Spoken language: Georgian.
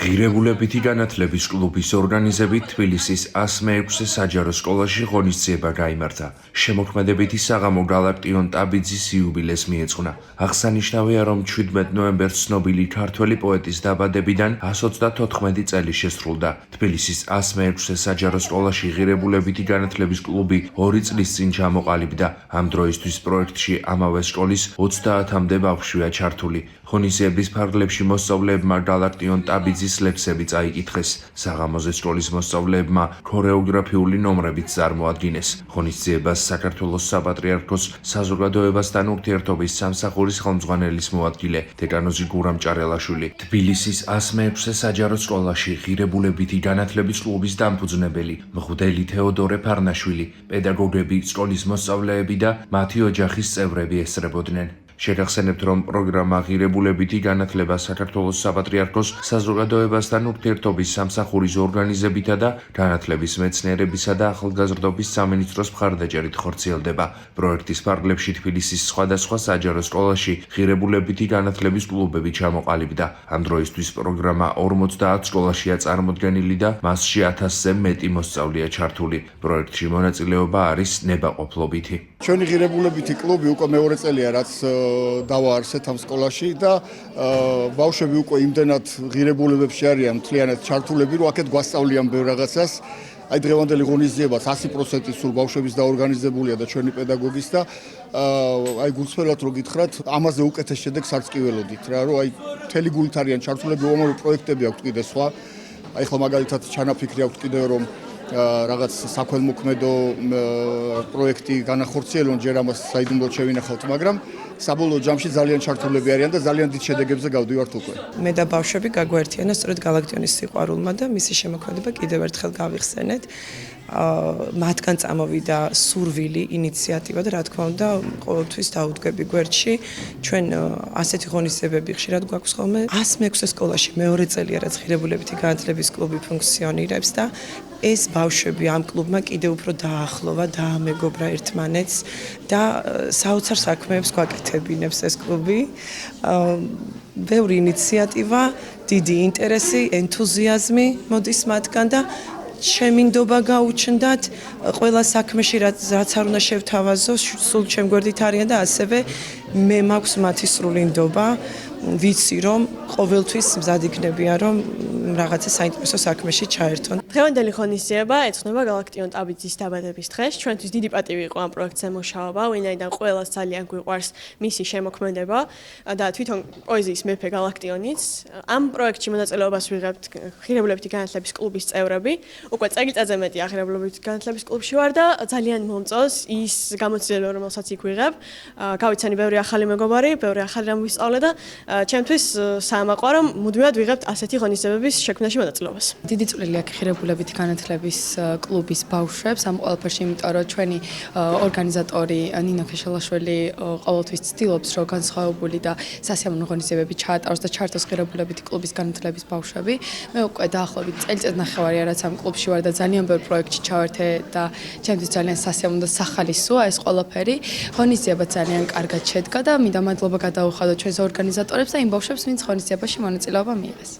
ღირებულებითი განათლების კლუბის ორგანიზებით თბილისის 106 საჯარო სკოლაში ღონისძიება გაიმართა. შემოქმედებითი საღამო გალაქტიონ ტაბიძის იუბილეს მიეძღვნა. აღსანიშნავია, რომ 17 ნოემბერს ცნობილი ქართველი პოეტის დაბადებიდან 134 წელი შესრულდა. თბილისის 106 საჯარო სკოლაში ღირებულებითი განათლების კლუბი 2 წლის წინ ჩამოყალიბდა. ამ დროისთვის პროექტში ამავე სკოლის 30-მდე ბავშვია ჩართული. ღონისძიების ფარგლებში მოსწავლეებმა გალაქტიონ ტაბიძის ლექსები წაიკითხეს. საღამოზე სკოლის მოსწავლეებმა ქორეოგრაფიული ნომრებიც წარმოადგინეს. ღონისძიებას საქართველოს საპატრიარქოს საზოგადოებასთან ურთიერთობის სამსახურის ხელმძღვანელის მოადგილე დეკანოზი გურამ ჭარელაშვილი, თბილისის 106 საჯარო სკოლაში ღირებულებითი განათლების კლუბის დამფუძნებელი მღვდელი თეოდორე ფარნაშვილი, პედაგოგები, სკოლის მოსწავლეები და მათი ოჯახის წევრები ესწრებოდნენ. შეგახსენებთ, რომ პროგრამა ღირებულებითი განათლება საქართველოს საპატრიარქოს საზოგადოებასთან ურთიერთობის სამსახურის ორგანიზებითა და განათლების მეცნიერებისა და ახალგაზრდობის სამინისტროს მხარდაჭერით ხორციელდება. პროექტის ფარგლებში თბილისის სხვადასხვა საჯარო სკოლაში ღირებულებითი განათლების კლუბები ჩამოყალიბდა. ამ დროისთვის პროგრამა 50 სკოლაშია წარმოდგენილი და მასში 1000-ზე მეტი მოსწავლეა ჩართული. პროექტში მონაწილეობა არის ნებაყოფლობითი. ჩვენი ღირებულებითი კლუბი უკვე მეორე წელია, რაც დავაარსეთ ამ სკოლაში და ბავშვები უკვე იმდენად ღირებულებებში არიან მთლიანად ჩართულები, რომ აქეთ გვასწავლიან ბევრ რაღაცას. აი დღევანდელი ღონისძიება 100% სულ ბავშვების დაორგანიზებულია და ჩვენი პედაგოგის და აი გულწრფელად რო გითხრათ, ამაზე უკეთეს შედეგს არც კი ველოდით რა, რომ აი მთელი გულით არიან ჩართულები, უამრავი პროექტები აქვთ კიდე სხვა. აი ხლა მაგალითად ჩანაფიქრი აქვთ კიდევ რომ რაღაც საქველმოქმედო პროექტი განახორციელონ, ჯერ ამას საიდუმლოდ შევინახავთ, მაგრამ საბოლოო ჯამში ძალიან ჩართულები არიან და ძალიან დიდ შედეგებზე გავდივართ უკვე. მე და ბავშვები გაგვერთიანა სწორედ გალაქტიონის სიყვარულმა და მისი შემოქმედება კიდევ ერთხელ გავიხსენეთ. მათგან წამოვიდა სურვილი, ინიციატივა და რა თქმა უნდა ყოველთვის დაუდგები გვერდში. ჩვენ ასეთი ღონისძიებები ხშირად გვაქვს ხოლმე. 106 სკოლაში მეორე წელია რაც ღირებულებითი განათლების კლუბი ფუნქციონირებს და ეს ბავშვები ამ კლუბმა კიდევ უფრო დაახლოვა, დაამეგობრა ერთმანეთს და საოცარ საქმეებს გვაკეთებინებს ეს კლუბი. ბევრი ინიციატივა, დიდი ინტერესი, ენთუზიაზმი მოდის მათგან და შემინდობა გაუჩნდათ ყველა საქმეში რაც არ უნდა შევთავაზო, სულ ჩემ გვერდით არიან და ასევე მე მაქვს მათი სრული ნდობა, ვიცი რომ ყოველთვის მზად იქნებიან რომ რაღაცა საინტერესო საქმეში ჩაერთონ. დღევანდელი ღონისძიება ეძღვნება გალაქტიონ ტაბიძის დაბადების დღეს. ჩვენთვის დიდი პატივი იყო ამ პროექტზე მუშაობა, ვინაიდან ყველას ძალიან გვიყვარს მისი შემოქმედება და თვითონ პოეზიის მეფე გალაქტიონიც. ამ პროექტში მონაწილეობას ვიღებთ ღირებულებითი განათლების კლუბის წევრები. უკვე წელიწადზე მეტია ღირებულებითი განათლების კლუბში ვარ და ძალიან მომწონს ის გამოცდილება, რომელსაც იქ ვიღებ. გავიცანი ბევრი ახალი მეგობარი, ბევრი ახალი რამ ვისწავლე და ჩემთვის საამაყოა რომ მუდმივად ვიღებთ ასეთი ღონისძიებების შექმნაში მონაწილეობას. დიდი წვლილი აქვს ღირებულებითი განათლების კლუბის ბავშვებს ამ ყველაფერში, იმიტომ რომ ჩვენი ორგანიზატორი ნინო ქეშელაშვილი ყოველთვის ცდილობს რომ განსხვავებული და სასიამოვნო ღონისძიებები ჩაატაროს და ჩართოს ღირებულებითი კლუბის განათლების ბავშვები. მე უკვე დაახლოებით წელიწად ნახევარია რაც ამ კლუბში ვარ და ძალიან ბევრ პროექტში ჩავერთე და ჩემთვის ძალიან სასიამოვნო და სახალისოა ეს ყველაფერი. ღონისძიება ძალიან კარგად შედგა და მინდა მადლობა გადაუხადო ჩვენს ორგანიზატორებს და იმ ბავშვებს, ვინც ღონისძიებაში მონაწილეობა მიიღეს.